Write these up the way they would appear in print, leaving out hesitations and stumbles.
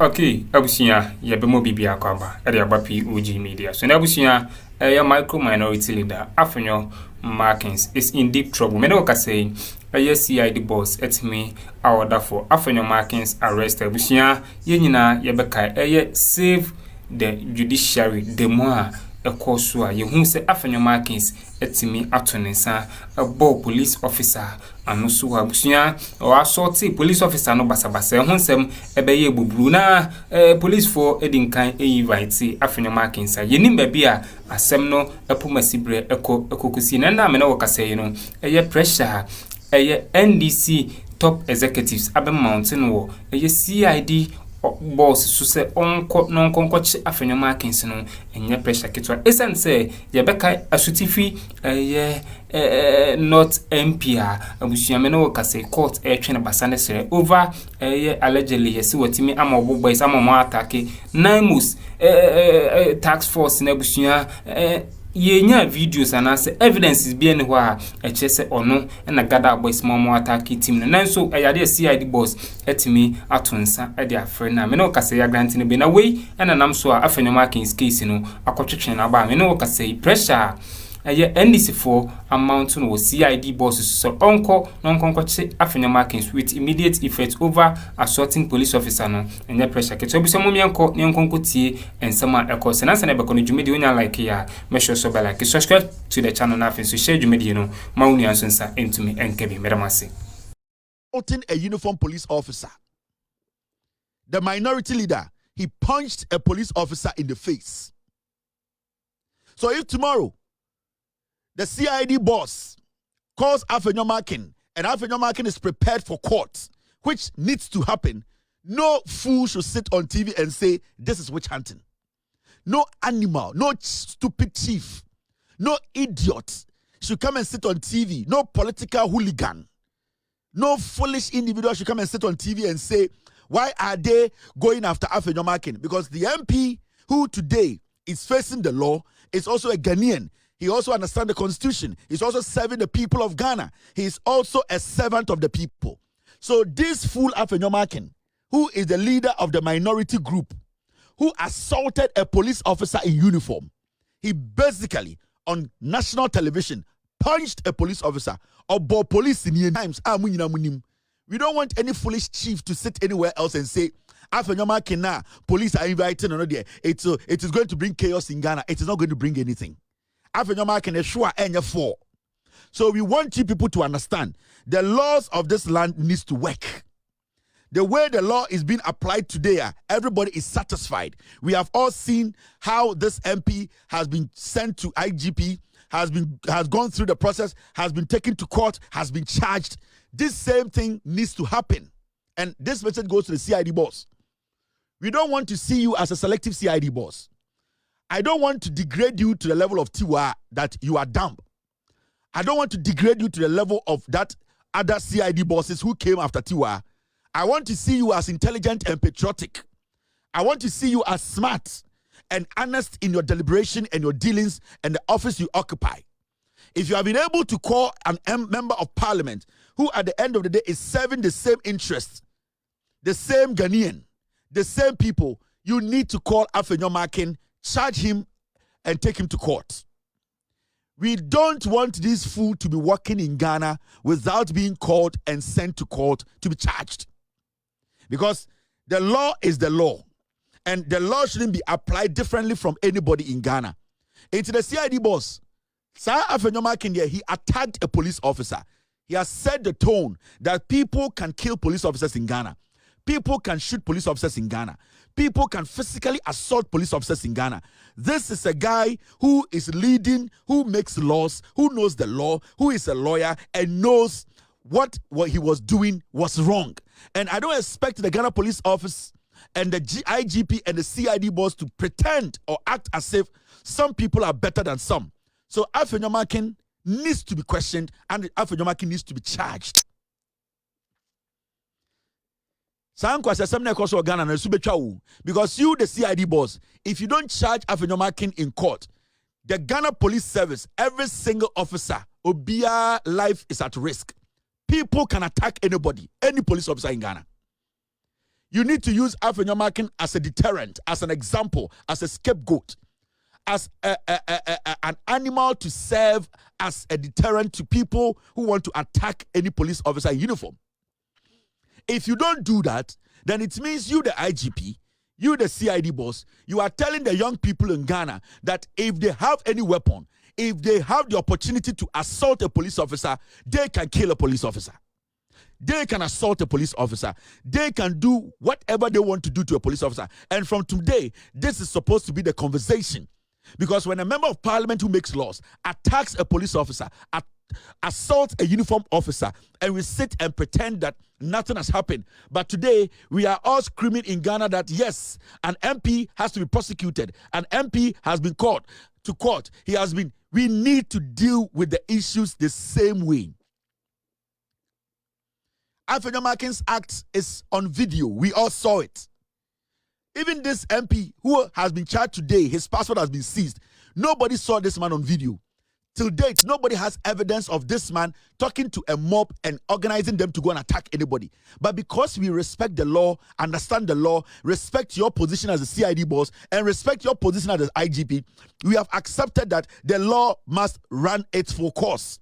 Okay, abusia ya bemo bibia kwaba. Ede aba POG Media. So na abusia ya micro minority leader Afenyo Markins is in deep trouble. Me no ka say CID boss etimi awada for Afenyo Markins arrested. Abusia ye nyina ye beka save the judiciary demo a ekoso a ye hu se Afenyo Markins etimi atonensa abo police officer anoso abusia o assault police officer no basabasa hu nsem ebeye buburu na police for edinkan invite Afenyo Markins ye nim ba bia asem no epomasibre ekokusi na me na wokasey no pressure NDC top executives abe mountain wo CID boss so say onko Afenyo Markins no enye pressure kitwa esen say ye beka asutifi not MPA abusuame no ka say court twene basane sere over allegedly yesi watimi ama boys ama mo attack Naimus tax force na abusua yenya videos anase evidences bi ene ho a echese ono na gada boys mo attack team no nanso ayade CID boss etimi atonsa e de afre na me no ka say ya grant ne be na wey na nam so a Afenyo Markins case no akotwetwe na ba me no ka say pressure NDC for amount no CID bosses so onko Afenyo Markins with immediate effect over assaulting police officer no and pressure ke so bi so mo mianko nko tie ensema ekose na se na be kono dwumedi onya like ya make sure so be like subscribe to the channel na afin so share dwumedi no ma wonu ansonsa entumi enkebi medamase a uniform police officer. The minority leader, he punched a police officer in the face. So if tomorrow the CID boss calls Afenyo Markins and Afenyo Markins is prepared for court, which needs to happen, no fool should sit on TV and say, this is witch hunting. No animal, no stupid chief, no idiot should come and sit on TV. No political hooligan, no foolish individual should come and sit on TV and say, why are they going after Afenyo Markins? Because the MP who today is facing the law is also a Ghanaian. He also understands the constitution. He's also serving the people of Ghana. He is also a servant of the people. So this fool Afenyo Markins, who is the leader of the minority group, who assaulted a police officer in uniform, he basically on national television punched a police officer or police in times. We don't want any foolish chief to sit anywhere else and say, Afenyo Markins, police are inviting another. It is going to bring chaos in Ghana. It is not going to bring anything. Afenyo Markins is sure any for. So we want you people to understand the laws of this land needs to work. The way the law is being applied today, everybody is satisfied. We have all seen how this MP has been sent to IGP, has gone through the process, has been taken to court, has been charged. This same thing needs to happen. And this message goes to the CID boss. We don't want to see you as a selective CID boss. I don't want to degrade you to the level of Tiwa that you are dumb. I don't want to degrade you to the level of that other CID bosses who came after Tiwa. I want to see you as intelligent and patriotic. I want to see you as smart and honest in your deliberation and your dealings and the office you occupy. If you have been able to call an member of parliament who at the end of the day is serving the same interests, the same Ghanaian, the same people, you need to call Afenyo Markins, charge him, and take him to court. We don't want this fool to be working in Ghana without being called and sent to court to be charged. Because the law is the law. And the law shouldn't be applied differently from anybody in Ghana. Into the CID boss, Sir Afenyo Markins, he attacked a police officer. He has set the tone that people can kill police officers in Ghana. People can shoot police officers in Ghana. People can physically assault police officers in Ghana. This is a guy who is leading, who makes laws, who knows the law, who is a lawyer, and knows what he was doing was wrong. And I don't expect the Ghana Police Office and the IGP and the CID boss to pretend or act as if some people are better than some. So Afenyo Markins needs to be questioned and Afenyo Markins needs to be charged. Because you, the CID boss, if you don't charge Afenyo Markins in court, the Ghana Police Service, every single officer, Obia life is at risk. People can attack anybody, any police officer in Ghana. You need to use Afenyo Markins as a deterrent, as an example, as a scapegoat, as an animal to serve as a deterrent to people who want to attack any police officer in uniform. If you don't do that, then it means you, the IGP, you, the CID boss, you are telling the young people in Ghana that if they have any weapon, if they have the opportunity to assault a police officer, they can kill a police officer. They can assault a police officer. They can do whatever they want to do to a police officer. And from today, this is supposed to be the conversation. Because when a member of parliament who makes laws attacks a police officer, assaults a uniformed officer, and we sit and pretend that nothing has happened. But today, we are all screaming in Ghana that yes, an MP has to be prosecuted. An MP has been called to court. We need to deal with the issues the same way. Afenyo Markins' act is on video. We all saw it. Even this MP who has been charged today, his passport has been seized. Nobody saw this man on video. Till date, nobody has evidence of this man talking to a mob and organizing them to go and attack anybody. But because we respect the law, understand the law, respect your position as a CID boss, and respect your position as an IGP, we have accepted that the law must run its full course.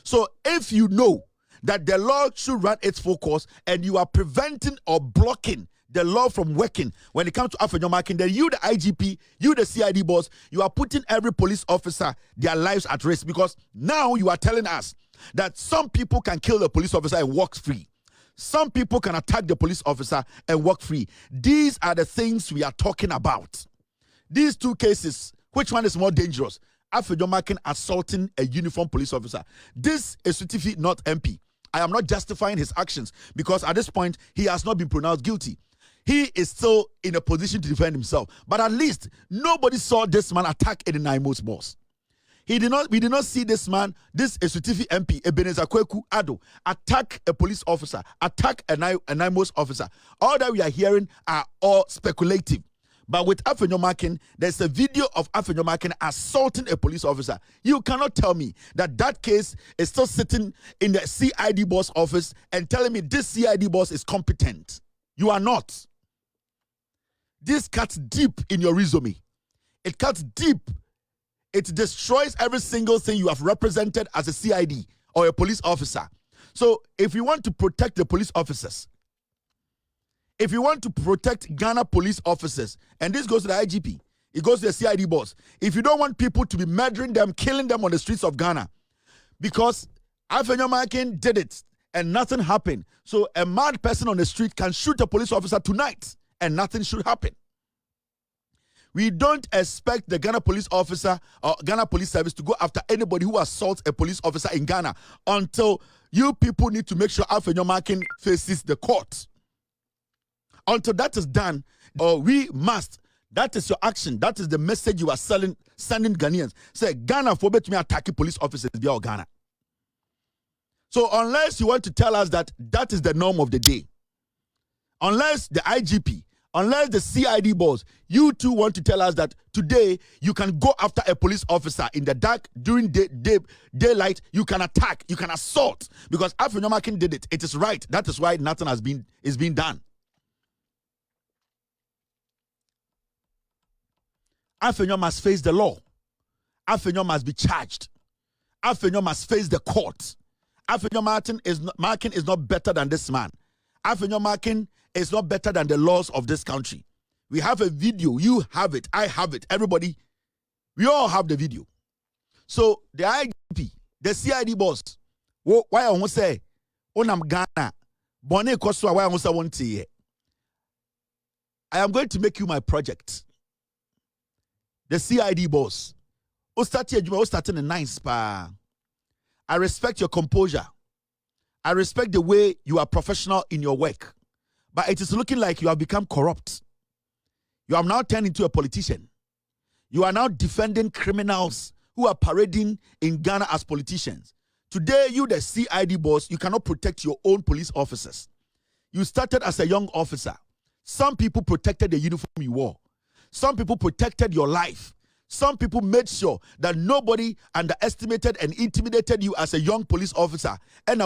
So if you know that the law should run its full course and you are preventing or blocking the law from working when it comes to Afenyo Markins, then you, the IGP, you, the CID boss, you are putting every police officer, their lives at risk, because now you are telling us that some people can kill the police officer and walk free. Some people can attack the police officer and walk free. These are the things we are talking about. These two cases, which one is more dangerous? Afenyo Markins assaulting a uniformed police officer. This is Sutifi, not MP. I am not justifying his actions because at this point, he has not been pronounced guilty. He is still in a position to defend himself. But at least nobody saw this man attack any Naimo's boss. We did not see this man, this Esutifi MP, Ebenezer Kweku Addo, attack a police officer, attack a Naimo's officer. All that we are hearing are all speculative. But with Afenyo Markins, there's a video of Afenyo Markins assaulting a police officer. You cannot tell me that that case is still sitting in the CID boss office and telling me this CID boss is competent. You are not. This cuts deep in your resume. It cuts deep. It destroys every single thing you have represented as a CID or a police officer. So if you want to protect the police officers, if you want to protect Ghana police officers, and this goes to the IGP, it goes to the CID boss. If you don't want people to be murdering them, killing them on the streets of Ghana, because Afenyo Markins did it and nothing happened. So a mad person on the street can shoot a police officer tonight and nothing should happen. We don't expect the Ghana police officer or Ghana police service to go after anybody who assaults a police officer in Ghana until you people need to make sure Afenyo Markins faces the court. Until that is done, or we must. That is your action. That is the message you are sending Ghanaians. Say, Ghana for me attacking police officers beyond Ghana. So unless you want to tell us that that is the norm of the day, unless the IGP, unless the CID boss, you too want to tell us that today you can go after a police officer in the dark, during daylight, you can attack, you can assault, because Afenyo Markins did it. It is right. That is why nothing is being done. Afenyo must face the law. Afenyo must be charged. Afenyo must face the court. Afenyo Markins is not better than this man. Afenyo Markins is not better than the laws of this country. We have a video. You have it. I have it. Everybody, we all have the video. So the IGP, the CID boss, why I want to say, Onam Ghana, Bonne Koswa, why I want to want to I am going to make you my project. The CID boss. O starting a nice pa. I respect your composure. I respect the way you are professional in your work. But it is looking like you have become corrupt. You have now turned into a politician. You are now defending criminals who are parading in Ghana as politicians. Today, you, the CID boss, you cannot protect your own police officers. You started as a young officer. Some people protected the uniform you wore. Some people protected your life. Some people made sure that nobody underestimated and intimidated you as a young police officer. And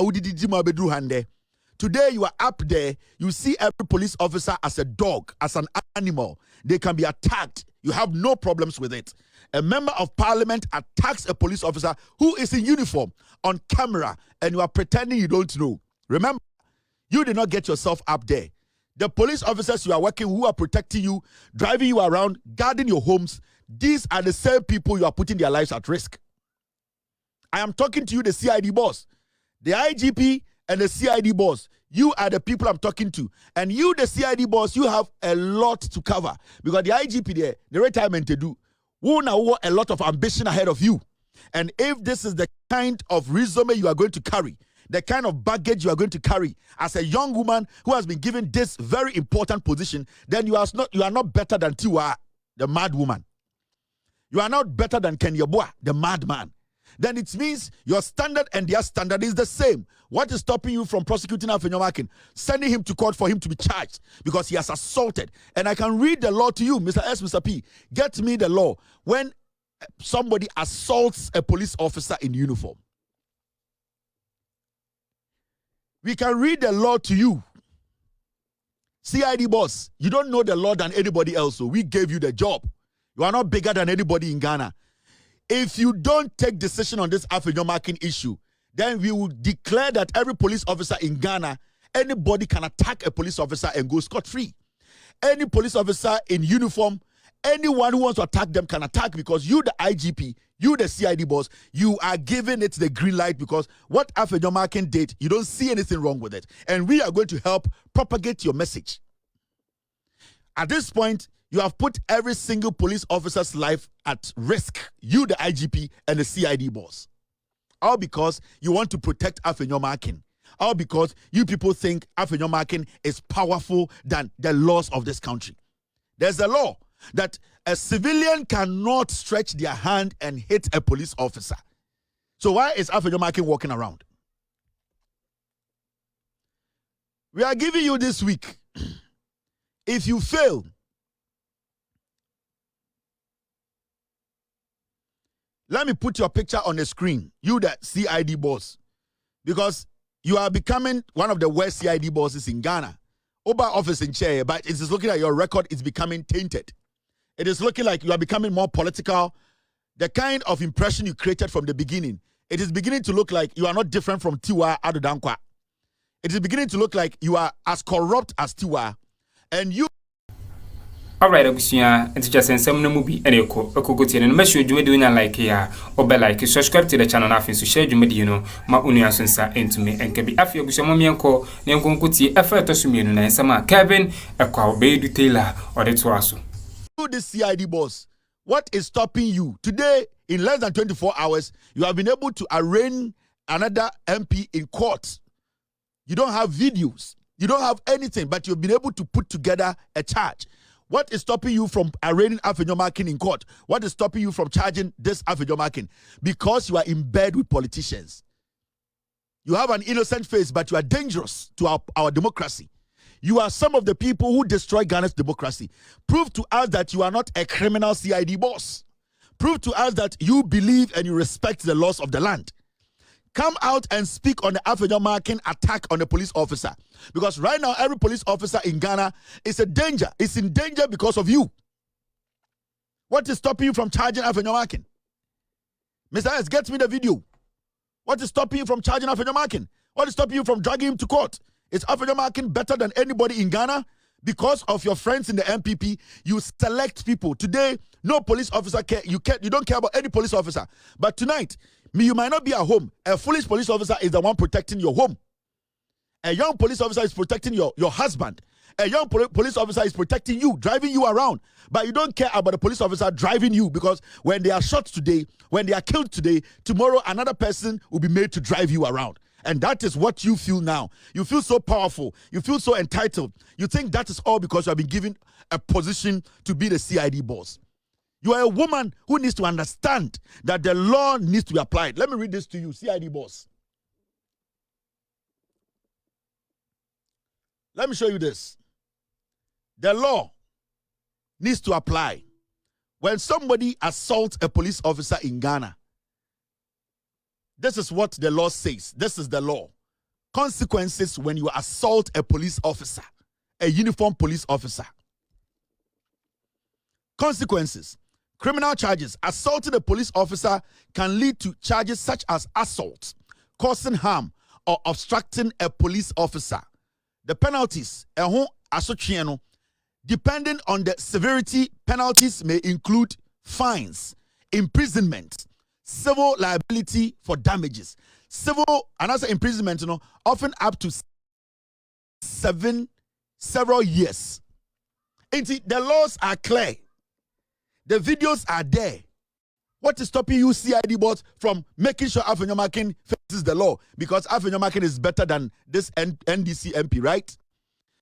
Today you are up there, you see every police officer as a dog, as an animal. They can be attacked. You have no problems with it. A member of parliament attacks a police officer who is in uniform on camera, and you are pretending you don't know. Remember, you did not get yourself up there. The police officers you are working, who are protecting you, driving you around, guarding your homes, these are the same people you are putting their lives at risk. I am talking to you, the CID boss. The IGP and the CID boss, you are the people I'm talking to. And you, the CID boss, you have a lot to cover. Because the IGP there, the retirement they do, who now a lot of ambition ahead of you. And if this is the kind of resume you are going to carry, the kind of baggage you are going to carry as a young woman who has been given this very important position, then you are not better than Tiwa, the mad woman. You are not better than Ken Yeboah, the madman. Then it means your standard and their standard is the same. What is stopping you from prosecuting Afenyo, sending him to court for him to be charged because he has assaulted? And I can read the law to you, Mr. S, Mr. P. Get me the law. When somebody assaults a police officer in uniform, we can read the law to you. CID boss, you don't know the law than anybody else, so we gave you the job. You are not bigger than anybody in Ghana. If you don't take decision on this Afenyo issue, then we will declare that every police officer in Ghana, anybody can attack a police officer and go scot-free. Any police officer in uniform, anyone who wants to attack them can attack, because you, the IGP, you, the CID boss, you are giving it the green light, because what Afenyo did, you don't see anything wrong with it. And we are going to help propagate your message. At this point, you have put every single police officer's life at risk. You, the IGP, and the CID boss. All because you want to protect Afenyo. All because you people think Afenyo is powerful than the laws of this country. There's a law that a civilian cannot stretch their hand and hit a police officer. So why is Afenyo walking around? We are giving you this week. If you fail, let me put your picture on the screen, you the CID boss, because you are becoming one of the worst CID bosses in Ghana. Oba office in chair, but it is looking like your record is becoming tainted. It is looking like you are becoming more political. The kind of impression you created from the beginning, it is beginning to look like you are not different from Tiwa Addo. It is beginning to look like you are as corrupt as Tiwa, and you. Alright, Abusia, it's just in some movie and echo and make sure you do like here or be like subscribe to the channel after so share you know my unia sensa into me and can be after Abusia Momianko, Nyankonkuti, effort to Sumino and Sama Kevin, a cow baby Taylor or the Twasso. You, the CID boss, what is stopping you? Today, in less than 24 hours, you have been able to arraign another MP in court. You don't have videos, you don't have anything, but you've been able to put together a charge. What is stopping you from arraigning Afenyo in court? What is stopping you from charging this Afenyo? Because you are in bed with politicians. You have an innocent face, but you are dangerous to our democracy. You are some of the people who destroy Ghana's democracy. Prove to us that you are not a criminal CID boss. Prove to us that you believe and you respect the laws of the land. Come out and speak on the Afenyo attack on a police officer. Because right now, every police officer in Ghana is a danger. It's in danger because of you. What is stopping you from charging Afenyo? Mr. S, get me the video. What is stopping you from charging Afenyo? What is stopping you from dragging him to court? Is Afenyo better than anybody in Ghana? Because of your friends in the MPP, you select people. Today, no police officer care. You don't care about any police officer. But tonight, you might not be at home. A foolish police officer is the one protecting your home. A young police officer is protecting your husband. A young police officer is protecting you, driving you around. But you don't care about the police officer driving you, because when they are shot today, when they are killed today, tomorrow another person will be made to drive you around. And that is what you feel now. You feel so powerful. You feel so entitled. You think that is all because you have been given a position to be the CID boss. You are a woman who needs to understand that the law needs to be applied. Let me read this to you, CID boss. Let me show you this. The law needs to apply. When somebody assaults a police officer in Ghana, this is what the law says. This is the law. Consequences when you assault a police officer, a uniformed police officer. Consequences. Criminal charges. Assaulting a police officer can lead to charges such as assault, causing harm, or obstructing a police officer. The penalties, depending on the severity, penalties may include fines, imprisonment, civil liability for damages. Civil and also imprisonment, often up to several years. The laws are clear. The videos are there. What is stopping you, CID boss, from making sure Afenyo Markins faces the law? Because Afenyo Markins is better than this NDC MP, right?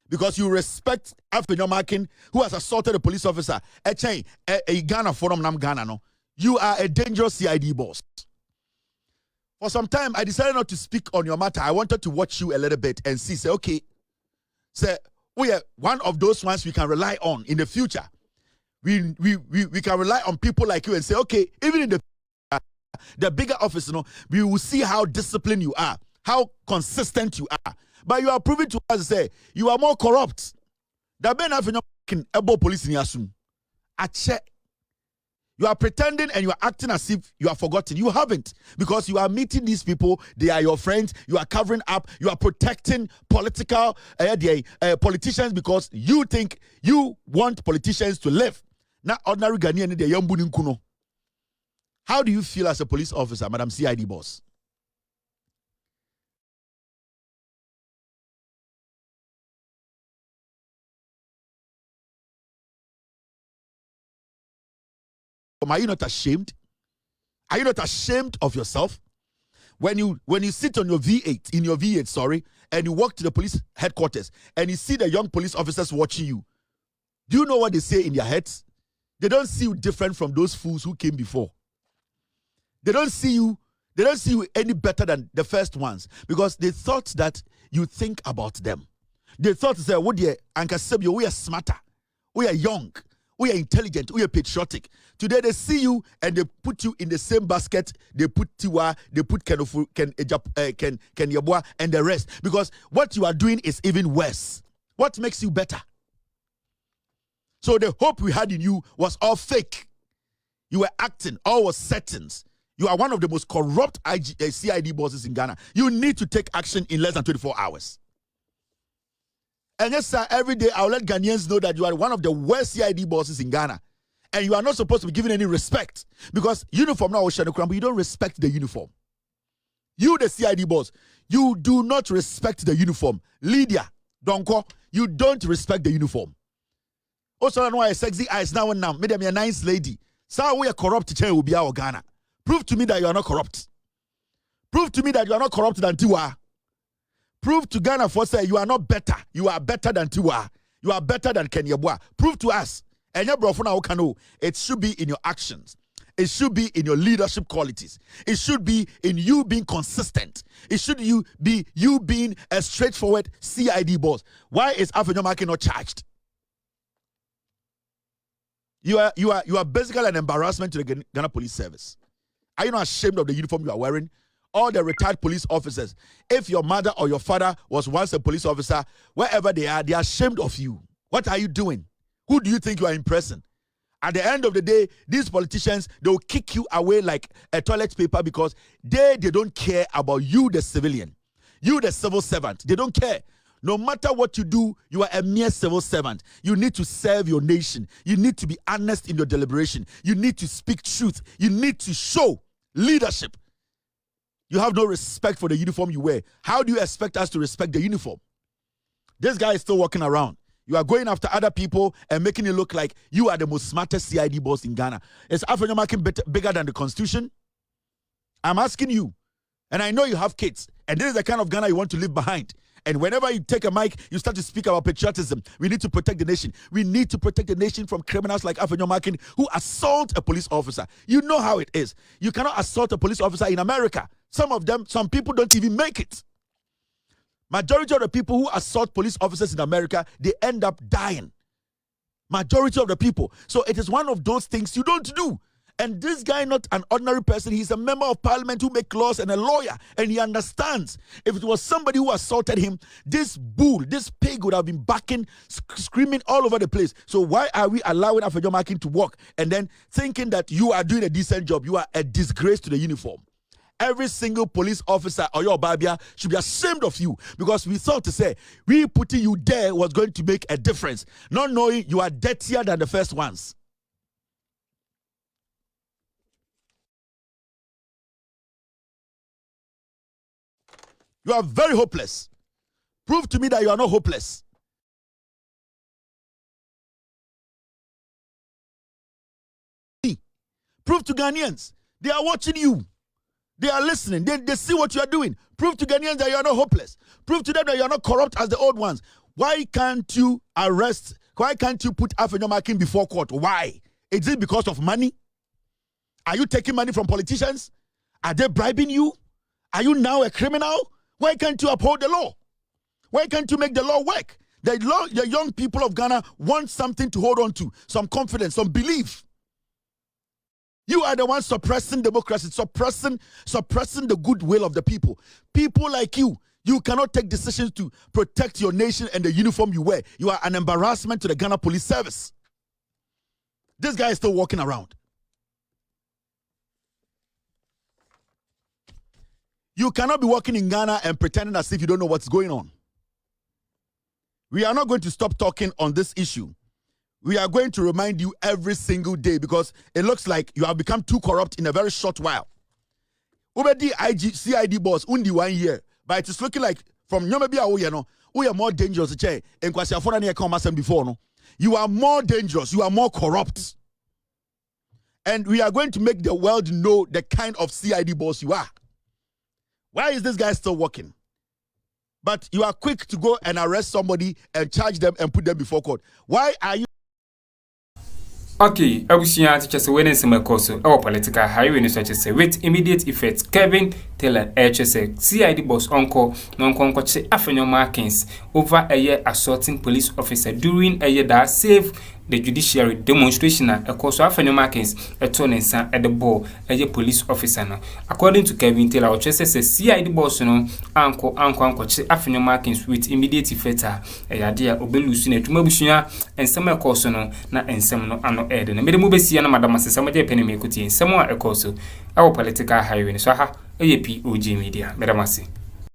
Because you respect Afenyo Markins, who has assaulted a police officer. A Ghana forum nam Ghana no. You are a dangerous CID boss. For some time, I decided not to speak on your matter. I wanted to watch you a little bit and see. Say, okay, we are one of those ones we can rely on in the future. We can rely on people like you and say, okay, even in the bigger office, we will see how disciplined you are, how consistent you are. But you are proving to us, say, you are more corrupt. That ben Afenyo ebo police in Yasum. You are pretending and you are acting as if you are forgotten. You haven't, because you are meeting these people. They are your friends. You are covering up. You are protecting politicians because you think you want politicians to live. Not ordinary Ghanaian, the young Kuno. How do you feel as a police officer, Madam CID boss? Are you not ashamed? Are you not ashamed of yourself? When you sit on your V8, in your V8, sorry, and you walk to the police headquarters and you see the young police officers watching you, do you know what they say in their heads? They don't see you different from those fools who came before. They don't see you any better than the first ones, because they thought that you think about them. They thought, say, "What dear, Uncle Sebio, we are smarter, we are young, we are intelligent, we are patriotic." Today they see you and they put you in the same basket. They put Tiwa, they put Ken Yabua and the rest, because what you are doing is even worse. What makes you better? So the hope we had in you was all fake. You were acting, all was settings. You are one of the most corrupt CID bosses in Ghana. You need to take action in less than 24 hours. And yes, sir, every day I'll let Ghanaians know that you are one of the worst CID bosses in Ghana. And you are not supposed to be given any respect, because uniform now is but you don't respect the uniform. You, the CID boss, you do not respect the uniform. Lydia, Donko, you don't respect the uniform. Also, I know I sexy eyes now and now. Maybe I'm a nice lady. So we are corrupt to will be our Ghana. Prove to me that you are not corrupt. Prove to me that you are not corrupt than Tiwa. Prove to Ghana for say you are not better. You are better than Tiwa. You are better than Kenyabwa. Prove to us. And your brother it should be in your actions. It should be in your leadership qualities. It should be in you being consistent. It should be you being a straightforward CID boss. Why is Afenyo Markins not charged? You are basically an embarrassment to the Ghana Police Service. Are you not ashamed of the uniform you are wearing? All the retired police officers. If your mother or your father was once a police officer, wherever they are ashamed of you. What are you doing? Who do you think you are impressing? At the end of the day, these politicians, they will kick you away like a toilet paper, because they don't care about you, the civilian. You, the civil servant. They don't care. No matter what you do, you are a mere civil servant. You need to serve your nation. You need to be honest in your deliberation. You need to speak truth. You need to show leadership. You have no respect for the uniform you wear. How do you expect us to respect the uniform? This guy is still walking around. You are going after other people and making it look like you are the most smartest CID boss in Ghana. Is Afenyo Markins bigger than the Constitution? I'm asking you. And I know you have kids. And this is the kind of Ghana you want to leave behind. And whenever you take a mic, you start to speak about patriotism. We need to protect the nation. We need to protect the nation from criminals like Afenyo Markins who assault a police officer. You know how it is. You cannot assault a police officer in America. Some people don't even make it. Majority of the people who assault police officers in America, they end up dying. Majority of the people. So it is one of those things you don't do. And this guy, not an ordinary person, he's a member of parliament who makes laws and a lawyer. And he understands if it was somebody who assaulted him, this bull, this pig would have been barking, screaming all over the place. So why are we allowing Afenyo Markins to walk and then thinking that you are doing a decent job? You are a disgrace to the uniform. Every single police officer or your babia should be ashamed of you, because we thought to say we putting you there was going to make a difference, not knowing you are dirtier than the first ones. You are very hopeless. Prove to me that you are not hopeless. Prove to Ghanaians. They are watching you. They are listening. They see what you are doing. Prove to Ghanaians that you are not hopeless. Prove to them that you are not corrupt as the old ones. Why can't you arrest? Why can't you put Afenyo Markins before court? Why? Is it because of money? Are you taking money from politicians? Are they bribing you? Are you now a criminal? Why can't you uphold the law? Why can't you make the law work? The young people of Ghana want something to hold on to, some confidence, some belief. You are the one suppressing democracy, suppressing the goodwill of the people. People like you cannot take decisions to protect your nation and the uniform you wear. You are an embarrassment to the Ghana Police Service. This guy is still walking around. You cannot be walking in Ghana and pretending as if you don't know what's going on. We are not going to stop talking on this issue. We are going to remind you every single day, because it looks like you have become too corrupt in a very short while. Ubedi CID boss, undi 1 year, but it is looking like from Nyomebia, we are more dangerous. Before, you are more dangerous. You are more corrupt. And we are going to make the world know the kind of CID boss you are. Why is this guy still working? But you are quick to go and arrest somebody and charge them and put them before court. Why are you? Okay, abusia teacher say when some course our political highway in such as with immediate effect. Kevin Taylor HSA CID boss uncle non-conquer Afenyo Markins over a year assaulting police officer during a year that saved the judiciary demonstration course Afenyo Markins a turning son at the ball a police officer. According to Kevin Taylor, HSA CID boss uncle Afenyo Markins with immediate effect a idea obelusine to Mabushia and some course na and some no ano ed na mede mu besia na madam asesama je pene me kuti nsemo a ekoso our political highway so ha POG Media. Madam